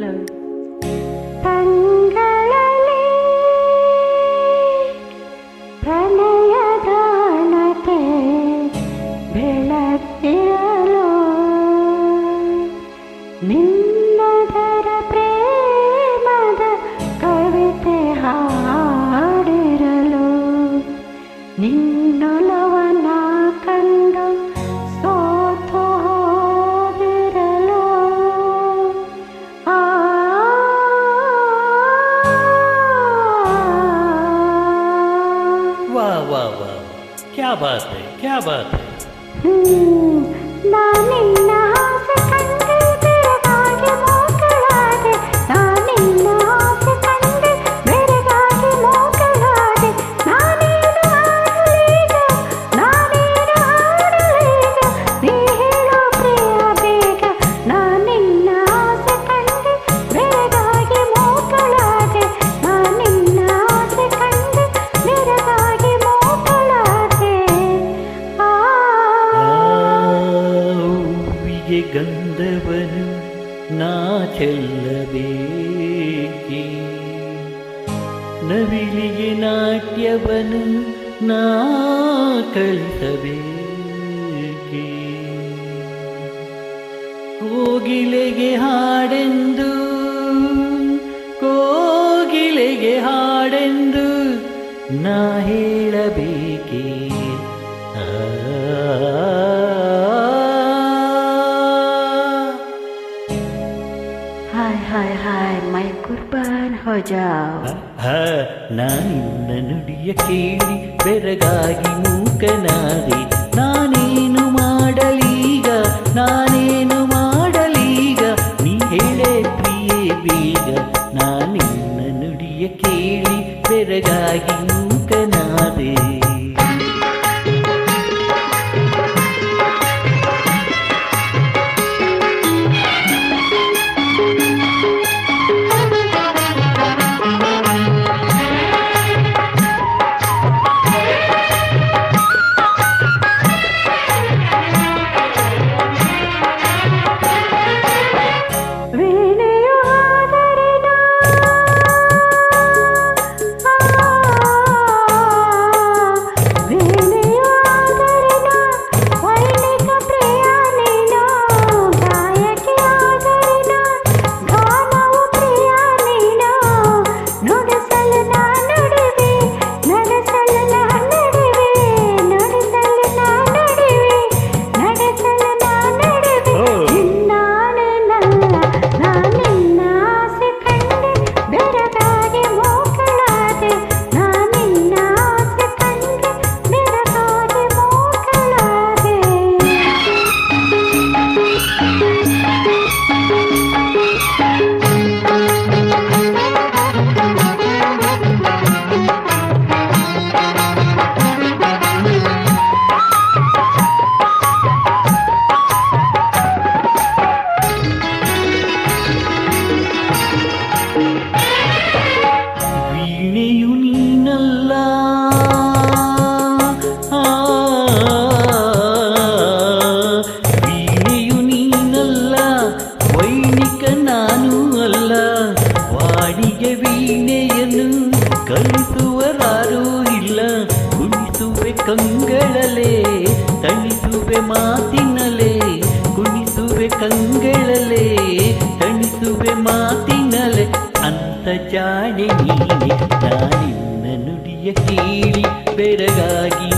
Love. ತಂಗಳಲ್ಲಿ ಪ್ರಣಯದಾನತೆ ಬೆಳಕಿರಲು ನಿನ್ನದರ ಪ್ರೇಮದ ಕವಿತೆ ಹಾಡಿರಲು ನಿನ್ನೊಲವನ ಕಂಡು ಸೋತು ಹೋದಿರಲು वाह वाह वाह, क्या बात है, क्या बात है. ನಾನಿನ್ನ ಆಸೆ ಕಂಡೆ ಬೆರಗಾಗಿ ಮೋಕಳಾದೆ ನಾನಿನ್ನ ಆಸೆ ಕಂಡೆ ಬೆರಗಾಗಿ ಮೋಕಳಾದೆ ನಾನೇನು ಮಾಡಲೀಗ ನಾನೇನು ಮಾಡಲೀಗ ನೀ ಹೇಳೋ ಪ್ರಿಯ ಬೇಗ ನಾನಿನ್ನ ಆಸೆ ಕಂಡೆ ಬೆರಗಾಗಿ ಮೋಕಳಾದೆ ನಾನಿನ್ನ ಆಸೆ ಕಂಡೆ ಬೆರಗಾಗಿ ಮೋಕಳಾದೆ ಹೂವಿಗೆ ಗಂಧವನು ನಾ ಚೆಲ್ಲಬೇಕೆ, ನವಿಲಿಗೆ ನಾಟ್ಯವನು ನಾ ಕಲಿಸಬೇಕೆ, ಕೋಗಿಲೆಗೆ ಹಾಡೆಂದು ಕೋಗಿಲೆಗೆ ಹಾಡೆಂದು ನಾ ಹೇಳಬೇಕೆ. हाय हाय हाय मैं कुर्बान हो जाओ ನಾನಿನ್ನ ನುಡಿಯ ಕೇಳಿ ಬೆರಗಾಗಿ ಮೂಕನಾದೆ ನಾನೇನು ಮಾಡಲೀಗ ನಾನೇನು ಮಾಡಲೀಗ ನೀ ಹೇಳೆ ಪ್ರಿಯೇ ಬೇಗ ನಾನಿನ್ನ ನುಡಿಯ ಕೇಳಿ ಬೆರಗಾಗಿ ಮೂಕನಾದೆ. ವೀಣೆಯು ಆದರೆ ವೀಣೆಯು ಆದರೆ ವೈಣಿಕ ಪ್ರಿಯ ನೀನು ಗಾಯಕಿ ಆದರೆ ಗಾನವು ಪ್ರಿಯ ನೀನು ನುಡಿಸಲು ನಾ ನುಡಿವೆ ನಡೆಸಲು ನಾ ನಡೆವೆ ನುಡಿಸಲು ನಾ ನಡೆವೆ ನಡೆಸಲು ನಾ ನಡೆವೆ ನಿನ್ನಾಣೆನಲ್ಲ ನಾನಿನ್ನ ಆಸೆ ಕಂಡೆ ಬೆರಗಾಗಿ ಮೋಕಳಾದೆ ನಾನಿನ್ನ ಆಸೆ ಕಂಡೆ ಬೆರಗಾಗಿ ಮೋಕಳಾದೆ. ವೀಣೆಯು ನೀನಲ್ಲ ವೀಣೆಯು ನೀನಲ್ಲ ವೈಣಿಕ ನಾನು ಅಲ್ಲ ವಾಣಿಗೆ ವೀಣೆಯನ್ನು ಕಲಿಸುವರಾರೂ ಇಲ್ಲ ಕುಣಿಸುವೆ ಕಂಗಳಲೆ ತಣಿಸುವೆ ಮಾತಿನಲೆ ಕುಣಿಸುವೆ ಕಂಗಳಲೆ ತಣಿಸುವೆ ಮಾತಿನಲೆ ಅಂತ ಜಾಣೆ ನೀನೆ ನಾನಿನ್ನ ನುಡಿಯ ಕೇಳಿ ಬೆರಗಾಗಿ